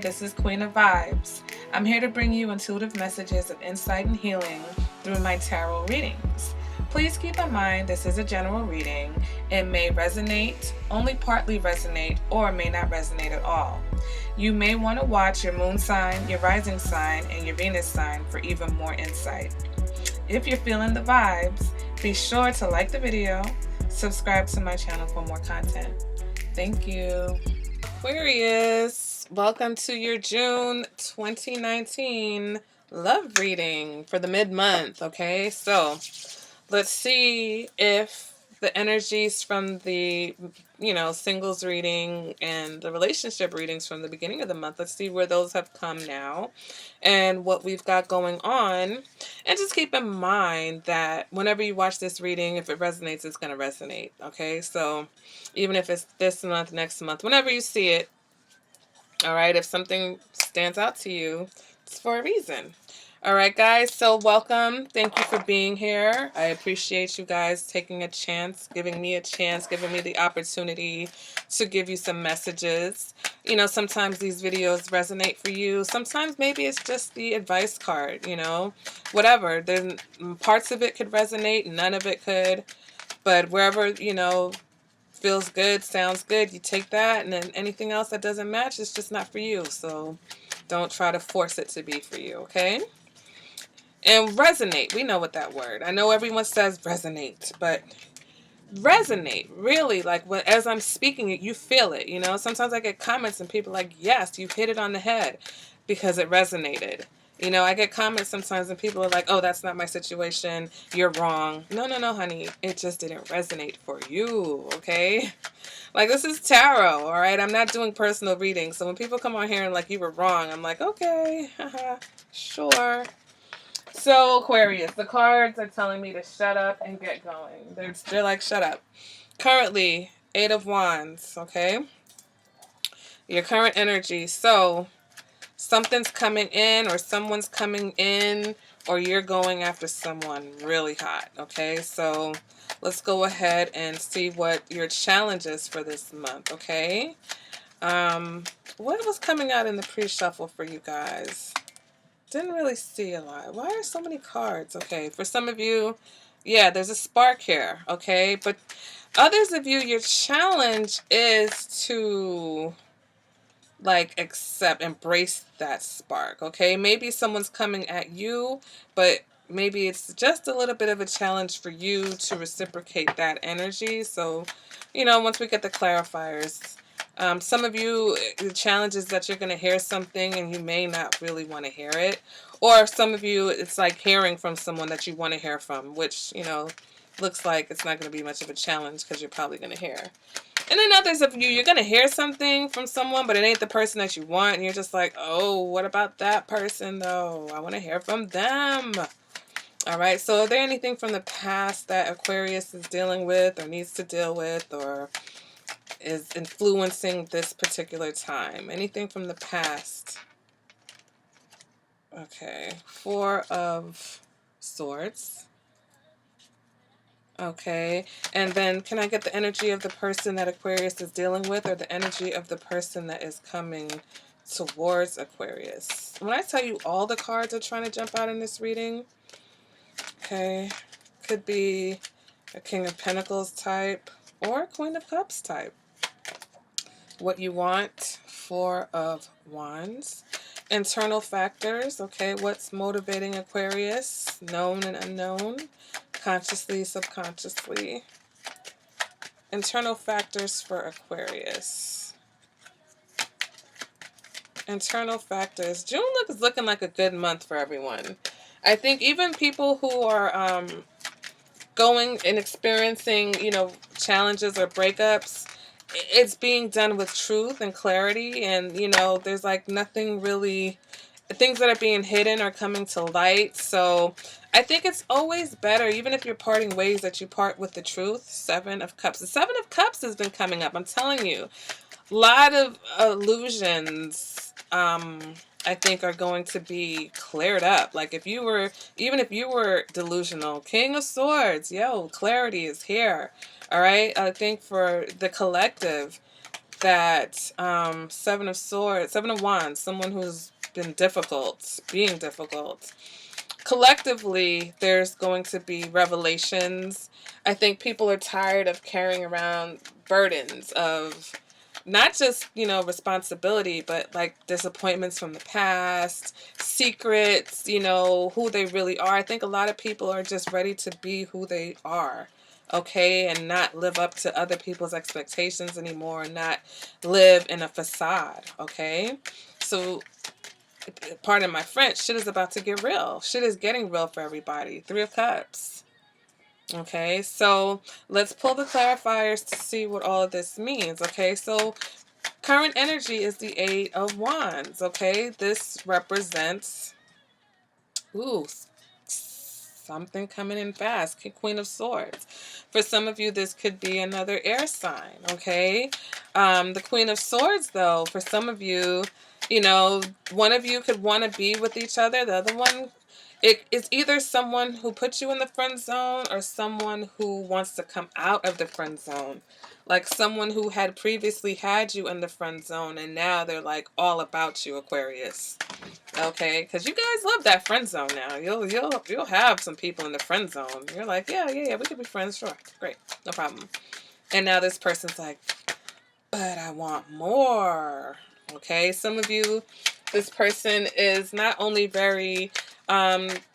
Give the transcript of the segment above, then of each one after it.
this is Queen of Vibes. I'm here to bring you intuitive messages of insight and healing through my tarot readings. Please keep in mind this is a general reading. It may resonate, only partly resonate, or may not resonate at all. You may want to watch your moon sign, your rising sign, and your Venus sign for even more insight. If you're feeling the vibes, be sure to like the video, subscribe to my channel for more content. Thank you. Aquarius, welcome to your June 2019 love reading for the mid-month, okay? So let's see if the energies from the, singles reading and the relationship readings from the beginning of the month, let's see where those have come now and what we've got going on. And just keep in mind that whenever you watch this reading, if it resonates, it's going to resonate, okay? So even if it's this month, next month, whenever you see it, all right, if something stands out to you, it's for a reason. All right, guys, so welcome. Thank you for being here. I appreciate you guys taking a chance, giving me the opportunity to give you some messages. You know, sometimes these videos resonate for you. Sometimes maybe it's just the advice card, whatever. Then parts of it could resonate, none of it could. But wherever, feels good, sounds good, you take that, and then anything else that doesn't match is just not for you. So don't try to force it to be for you, okay? And resonate, we know what that word. I know everyone says resonate, but resonate, really, like as I'm speaking it, you feel it, Sometimes I get comments and people are like, yes, you hit it on the head because it resonated. I get comments sometimes and people are like, oh, that's not my situation, you're wrong. No, honey, it just didn't resonate for you, okay? Like, this is tarot, all right? I'm not doing personal readings. So when people come on here and like, you were wrong, I'm like, okay, sure. So, Aquarius, the cards are telling me to shut up and get going. They're like, shut up. Currently, 8 of Wands, okay? Your current energy. So, something's coming in or someone's coming in or you're going after someone really hot, okay? So, let's go ahead and see what your challenge is for this month, okay? What was coming out in the pre-shuffle for you guys? Didn't really see a lot. Why are so many cards? Okay, for some of you, yeah, there's a spark here, okay? But others of you, your challenge is to, like, embrace that spark, okay? Maybe someone's coming at you, but maybe it's just a little bit of a challenge for you to reciprocate that energy. So, once we get the clarifiers, some of you, the challenge is that you're going to hear something and you may not really want to hear it. Or some of you, it's like hearing from someone that you want to hear from, which, looks like it's not going to be much of a challenge because you're probably going to hear. And then others of you, you're going to hear something from someone, but it ain't the person that you want. And you're just like, oh, what about that person, though? I want to hear from them. All right, so are there anything from the past that Aquarius is dealing with or needs to deal with or is influencing this particular time? Anything from the past? Okay, 4 of Swords. Okay, and then can I get the energy of the person that Aquarius is dealing with or the energy of the person that is coming towards Aquarius? When I tell you all the cards are trying to jump out in this reading, okay, could be a King of Pentacles type or a Queen of Cups type. What you want, 4 of Wands. Internal factors, okay, what's motivating Aquarius? Known and unknown. Consciously, subconsciously. Internal factors for Aquarius. Internal factors. June is looking like a good month for everyone. I think even people who are going and experiencing, challenges or breakups, it's being done with truth and clarity. And, there's like nothing really, things that are being hidden are coming to light. So I think it's always better, even if you're parting ways, that you part with the truth. 7 of Cups. The 7 of Cups has been coming up. I'm telling you, a lot of illusions, I think, are going to be cleared up. Like even if you were delusional, King of Swords, clarity is here. All right. I think for the collective, that Seven of Swords, Seven of Wands, someone who's been difficult, being difficult. Collectively, there's going to be revelations. I think people are tired of carrying around burdens of not just, you know, responsibility, but like disappointments from the past, secrets, you know, who they really are. I think a lot of people are just ready to be who they are, okay, and not live up to other people's expectations anymore, and not live in a facade, okay? So, pardon my French, shit is about to get real. Shit is getting real for everybody. Three of Cups. Okay, so let's pull the clarifiers to see what all of this means. Okay, so current energy is the Eight of Wands. Okay, this represents, ooh, something coming in fast. Queen of Swords. For some of you, this could be another air sign. Okay, the Queen of Swords, though, for some of you, you know, one of you could want to be with each other. The other one, it is either someone who puts you in the friend zone or someone who wants to come out of the friend zone. Like someone who had previously had you in the friend zone and now they're like all about you, Aquarius. Okay, because you guys love that friend zone now. You'll have some people in the friend zone. You're like, yeah, we could be friends, sure, great, no problem. And now this person's like, but I want more. Okay, some of you, this person is not only very,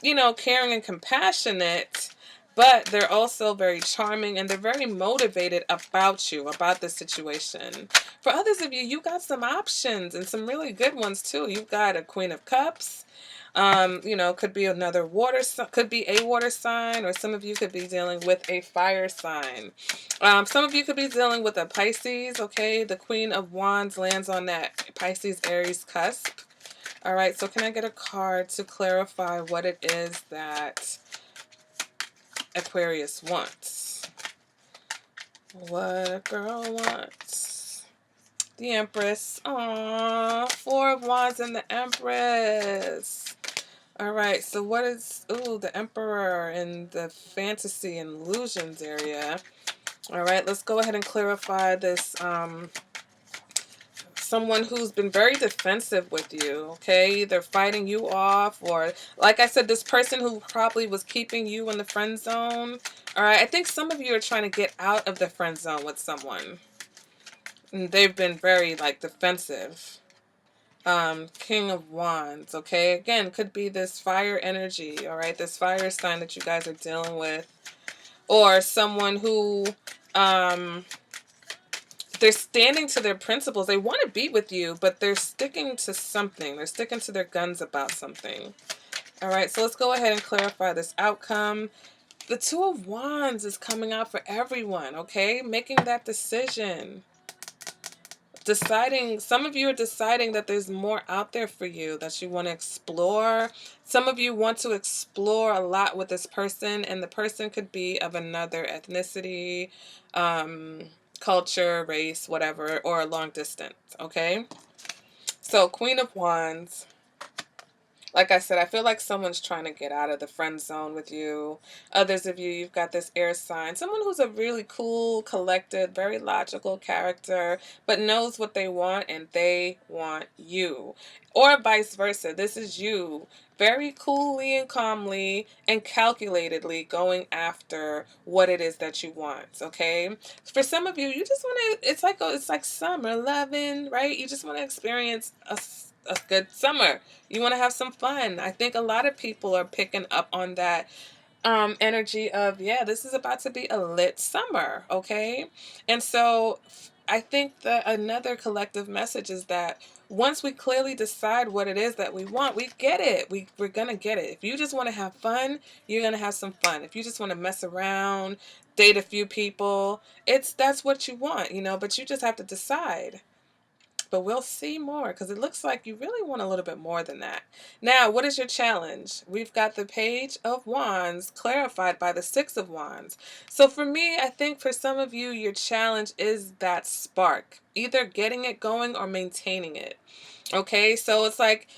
you know, caring and compassionate, but they're also very charming and they're very motivated about you, about the situation. For others of you, you got some options and some really good ones too. You've got a Queen of Cups. You know, could be another water, could be a water sign, or some of you could be dealing with a fire sign. Some of you could be dealing with a Pisces, okay? The Queen of Wands lands on that Pisces Aries cusp. All right, so can I get a card to clarify what it is that Aquarius wants? What a girl wants. The Empress. Aww, Four of Wands and the Empress. All right, so what is, ooh, the Emperor in the fantasy and illusions area. All right, let's go ahead and clarify this. Someone who's been very defensive with you, okay? They're fighting you off, or like I said, this person who probably was keeping you in the friend zone. All right, I think some of you are trying to get out of the friend zone with someone. And they've been very, like, defensive. King of Wands, okay? Again, could be this fire energy, all right? This fire sign that you guys are dealing with. Or someone who, they're standing to their principles. They want to be with you, but they're sticking to something. They're sticking to their guns about something. All right, so let's go ahead and clarify this outcome. The Two of Wands is coming out for everyone, okay? Making that decision. Deciding, some of you are deciding that there's more out there for you that you want to explore. Some of you want to explore a lot with this person, and the person could be of another ethnicity, culture, race, whatever, or a long distance, okay? So Queen of Wands, like I said, I feel like someone's trying to get out of the friend zone with you. Others of you, you've got this air sign. Someone who's a really cool, collected, very logical character, but knows what they want and they want you. Or vice versa. This is you very coolly and calmly and calculatedly going after what it is that you want, okay? For some of you, you just want to, it's like summer loving, right? You just want to experience a good summer. You want to have some fun. I think a lot of people are picking up on that energy of, yeah, this is about to be a lit summer, okay? And so I think that another collective message is that once we clearly decide what it is that we want, we get it. We're going to get it. If you just want to have fun, you're going to have some fun. If you just want to mess around, date a few people, that's what you want, you know, but you just have to decide. But we'll see more because it looks like you really want a little bit more than that. Now, what is your challenge? We've got the Page of Wands clarified by the Six of Wands. So for me, I think for some of you, your challenge is that spark, either getting it going or maintaining it. Okay, so it's like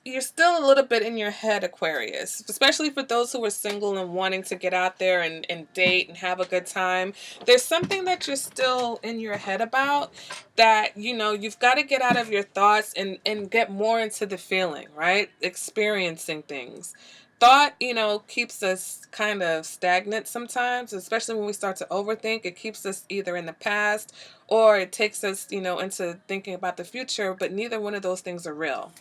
you're still a little bit in your head, Aquarius, especially for those who are single and wanting to get out there and date and have a good time. There's something that you're still in your head about that, you know, you've got to get out of your thoughts and get more into the feeling, right? Experiencing things. Thought, you know, keeps us kind of stagnant sometimes, especially when we start to overthink. It keeps us either in the past or it takes us, you know, into thinking about the future, but neither one of those things are real,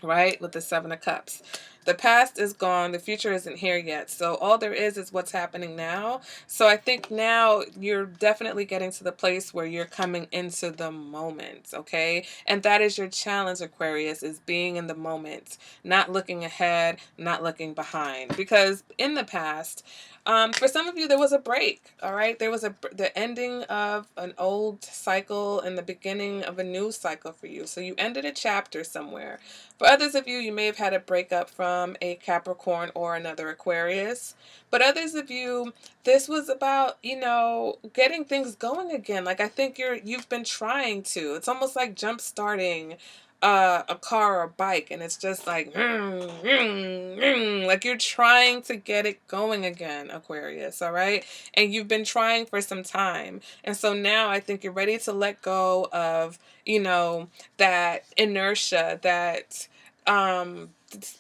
right? With the Seven of Cups. The past is gone. The future isn't here yet. So all there is what's happening now. So I think now you're definitely getting to the place where you're coming into the moment, okay? And that is your challenge, Aquarius, is being in the moment, not looking ahead, not looking behind. Because in the past, for some of you, there was a break, all right? There was the ending of an old cycle and the beginning of a new cycle for you. So you ended a chapter somewhere. For others of you, you may have had a breakup from a Capricorn or another Aquarius. But others of you, this was about, you know, getting things going again. Like I think you've been trying to. It's almost like jump starting a car or a bike, and it's just like like you're trying to get it going again, Aquarius, all right? And you've been trying for some time. And so now I think you're ready to let go of, you know, that inertia, that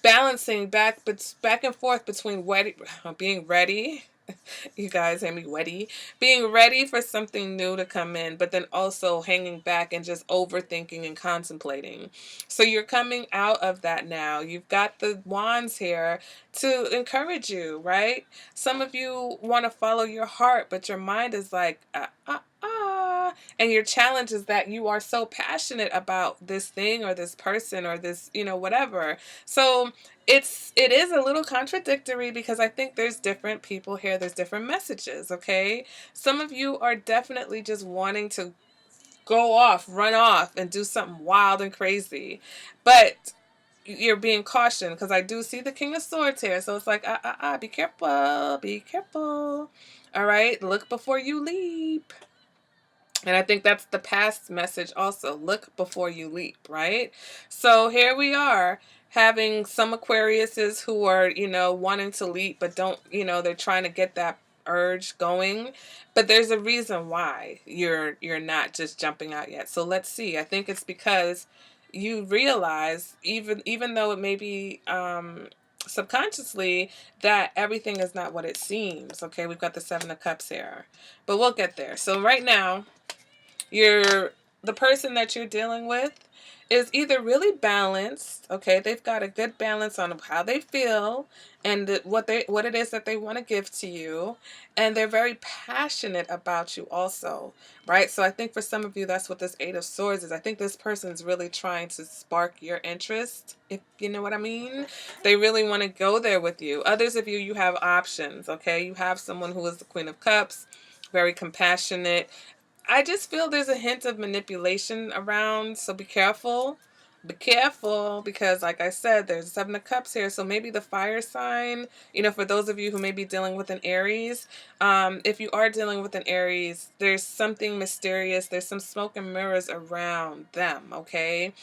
balancing back and forth between being ready. You guys hear me, wetty, being ready for something new to come in, but then also hanging back and just overthinking and contemplating. So you're coming out of that now. You've got the wands here to encourage you, right? Some of you want to follow your heart, but your mind is like and your challenge is that you are so passionate about this thing or this person or this, you know, whatever. So it is a little contradictory because I think there's different people here, there's different messages, okay? Some of you are definitely just wanting to go off, run off and do something wild and crazy. But you're being cautioned because I do see the King of Swords here. So it's like, be careful, be careful. All right, look before you leap. And I think that's the past message also. Look before you leap, right? So here we are having some Aquariuses who are, you know, wanting to leap, but don't, you know, they're trying to get that urge going. But there's a reason why you're not just jumping out yet. So let's see. I think it's because you realize, even though it may be subconsciously, that everything is not what it seems. Okay, we've got the Seven of Cups here. But we'll get there. So right now, the person that you're dealing with is either really balanced, okay, they've got a good balance on how they feel and what it is that they want to give to you, and they're very passionate about you also, right? So I think for some of you, that's what this Eight of Swords is. I think this person's really trying to spark your interest, if you know what I mean. They really want to go there with you. Others of you, you have options, okay? You have someone who is the Queen of Cups, very compassionate. I just feel there's a hint of manipulation around, so be careful. Be careful because, like I said, there's Seven of Cups here, so maybe the fire sign, you know, for those of you who may be dealing with an Aries, if you are dealing with an Aries, there's something mysterious, there's some smoke and mirrors around them, okay?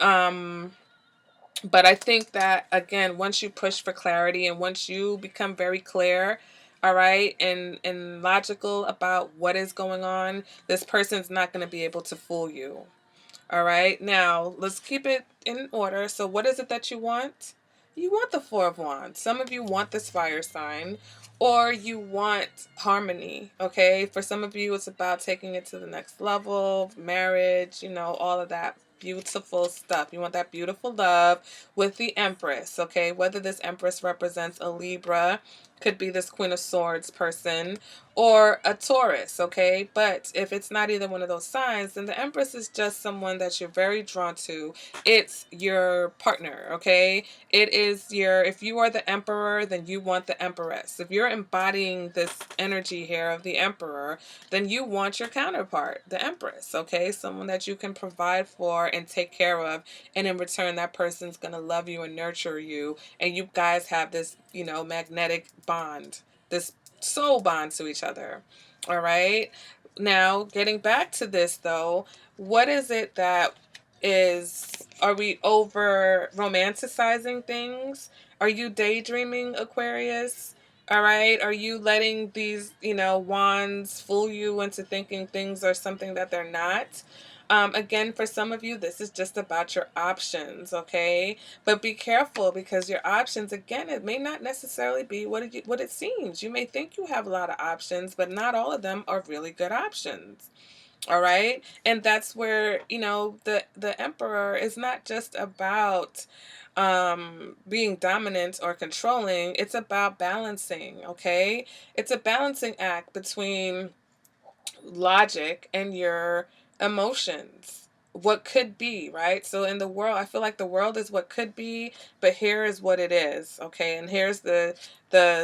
But I think that, again, once you push for clarity and once you become very clear, all right, and logical about what is going on, this person's not going to be able to fool you. All right, now let's keep it in order. So what is it that you want? You want the Four of Wands. Some of you want this fire sign, or you want harmony, okay? For some of you, it's about taking it to the next level, marriage, you know, all of that beautiful stuff. You want that beautiful love with the Empress, okay? Whether this Empress represents a Libra, could be this Queen of Swords person, or a Taurus, okay? But if it's not either one of those signs, then the Empress is just someone that you're very drawn to. It's your partner, okay? It is if you are the Emperor, then you want the Empress. If you're embodying this energy here of the Emperor, then you want your counterpart, the Empress, okay? Someone that you can provide for and take care of, and in return, that person's gonna love you and nurture you, and you guys have this, you know, magnetic bond, this soul bond to each other. All right. Now, getting back to this though, what is it that are we over romanticizing things? Are you daydreaming, Aquarius? All right. Are you letting these, wands fool you into thinking things are something that they're not? Again, for some of you, this is just about your options, okay? But be careful, because your options, again, it may not necessarily be what it seems. You may think you have a lot of options, but not all of them are really good options. All right. And that's where, the emperor is not just about being dominant or controlling. It's about balancing. Okay. It's a balancing act between logic and your emotions, what could be, right? So in the world, I feel like the world is what could be, but here is what it is. Okay. And here's the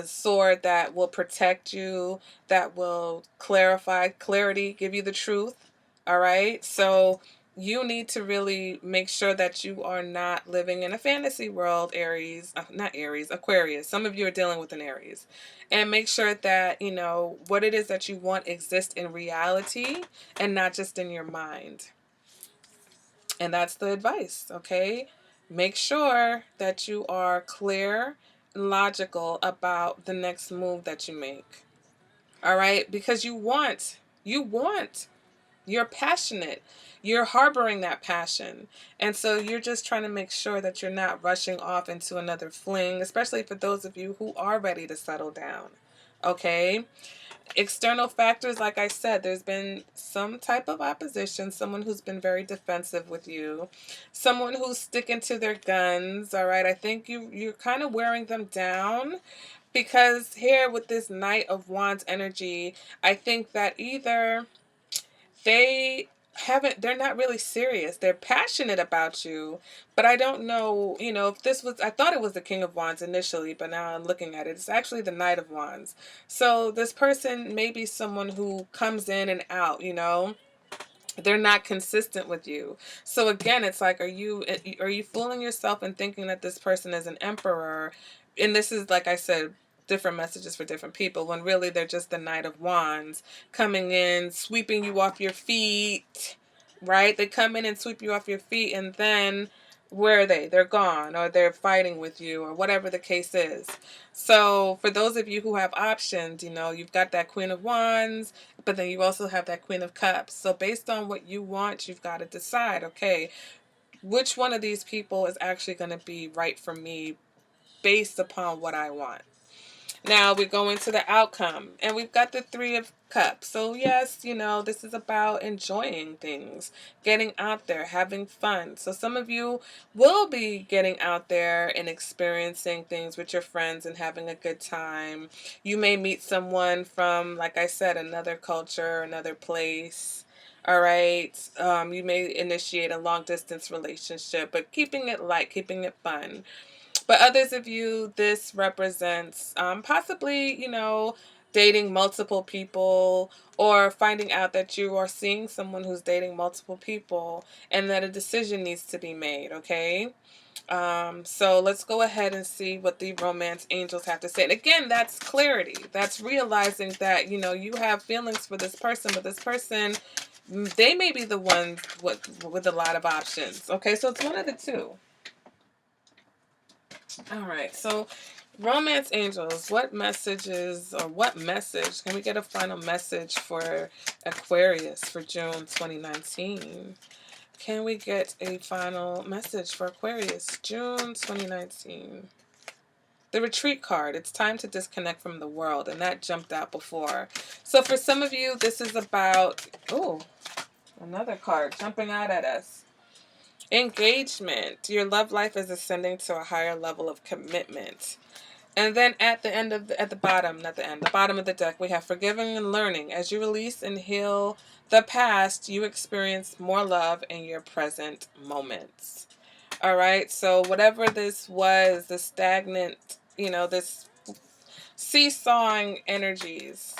sword that will protect you, that will clarity, give you the truth. All right. So you need to really make sure that you are not living in a fantasy world, Aries, not Aries, Aquarius. Some of you are dealing with an Aries. And make sure that, what it is that you want exists in reality and not just in your mind. And that's the advice, okay? Make sure that you are clear and logical about the next move that you make. All right? Because you're passionate. You're harboring that passion. And so you're just trying to make sure that you're not rushing off into another fling, especially for those of you who are ready to settle down. Okay? External factors, like I said, there's been some type of opposition, someone who's been very defensive with you, someone who's sticking to their guns. All right? I think you're kind of wearing them down, because here with this Knight of Wands energy, I think that either they're not really serious. They're passionate about you, but I don't know, if I thought it was the King of Wands initially, but now I'm looking at it, it's actually the Knight of Wands. So this person may be someone who comes in and out, they're not consistent with you. So again, it's like, are you fooling yourself and thinking that this person is an emperor? And this is, like I said, different messages for different people, when really they're just the Knight of Wands coming in, sweeping you off your feet, right? They come in and sweep you off your feet, and then where are they? They're gone, or they're fighting with you, or whatever the case is. So for those of you who have options, you've got that Queen of Wands, but then you also have that Queen of Cups. So based on what you want, you've got to decide, okay, which one of these people is actually going to be right for me based upon what I want. Now we go into the outcome, and we've got the Three of Cups. So yes, this is about enjoying things, getting out there, having fun. So some of you will be getting out there and experiencing things with your friends and having a good time. You may meet someone from, like I said, another culture, another place. All right. You may initiate a long distance relationship, but keeping it light, keeping it fun. But others of you, this represents possibly, dating multiple people, or finding out that you are seeing someone who's dating multiple people and that a decision needs to be made, okay? So let's go ahead and see what the romance angels have to say. And again, that's clarity. That's realizing that, you have feelings for this person, but this person, they may be the ones with a lot of options, okay? So it's one of the two. All right, so romance angels, what message can we get a final message for Aquarius for June 2019? Can we get a final message for Aquarius, June 2019? The retreat card, it's time to disconnect from the world, and that jumped out before. So for some of you, this is about, another card jumping out at us. Engagement. Your love life is ascending to a higher level of commitment. And then at the bottom, not the end, the bottom of the deck, we have forgiving and learning. As you release and heal the past, you experience more love in your present moments. All right. So whatever this was, the stagnant, this seesawing energies,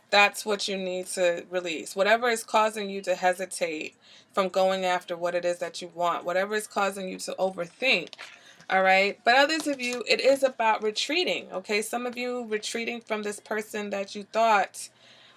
that's what you need to release. Whatever is causing you to hesitate from going after what it is that you want, whatever is causing you to overthink. All right. But others of you, it is about retreating. Okay. Some of you retreating from this person that you thought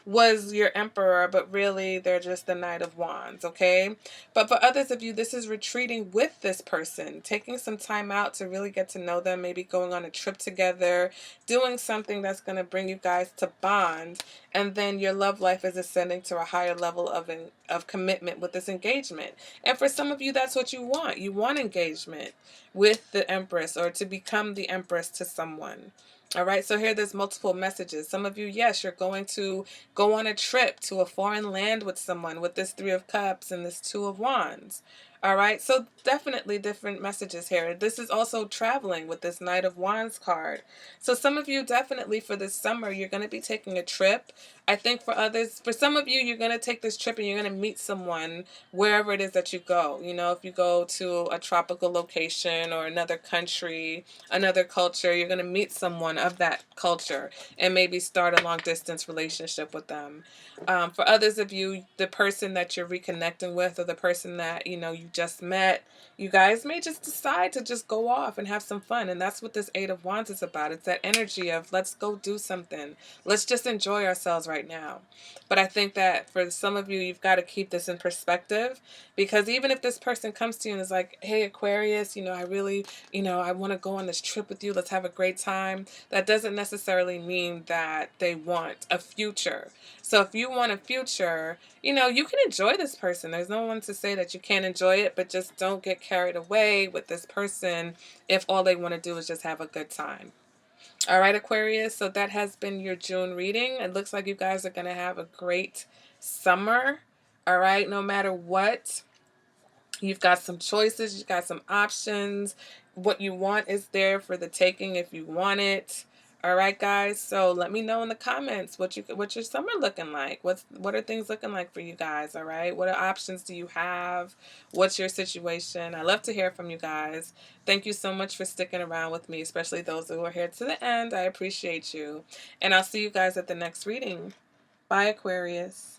was your emperor, but really they're just the Knight of Wands, okay? But for others of you, this is retreating with this person, taking some time out to really get to know them, maybe going on a trip together, doing something that's going to bring you guys to bond, and then your love life is ascending to a higher level of commitment with this engagement. And for some of you, that's what you want. You want engagement with the Empress, or to become the Empress to someone. All right, so here there's multiple messages. Some of you, yes, you're going to go on a trip to a foreign land with someone with this Three of Cups and this Two of Wands. All right, so definitely different messages here. This is also traveling with this Knight of Wands card. So some of you, definitely for this summer, you're going to be taking a trip. I think for others, for some of you, you're going to take this trip and you're going to meet someone wherever it is that you go. You know, if you go to a tropical location or another country, another culture, you're going to meet someone of that culture and maybe start a long distance relationship with them. For others of you, the person that you're reconnecting with, or the person that, you know, you just met, you guys may just decide to just go off and have some fun. And that's what this Eight of Wands is about. It's that energy of let's go do something. Let's just enjoy ourselves right now. But I think that for some of you, you've got to keep this in perspective, because even if this person comes to you and is like, hey, Aquarius, you know, I really, you know, I want to go on this trip with you. Let's have a great time. That doesn't necessarily mean that they want a future. So if you want a future, you know, you can enjoy this person. There's no one to say that you can't enjoy it, but just don't get carried away with this person if all they want to do is just have a good time. All right, Aquarius, so that has been your June reading. It looks like you guys are going to have a great summer. All right, no matter what, you've got some choices, you've got some options. What you want is there for the taking if you want it. All right, guys. So let me know in the comments what's your summer looking like. What are things looking like for you guys? All right. What options do you have? What's your situation? I love to hear from you guys. Thank you so much for sticking around with me, especially those who are here to the end. I appreciate you. And I'll see you guys at the next reading. Bye, Aquarius.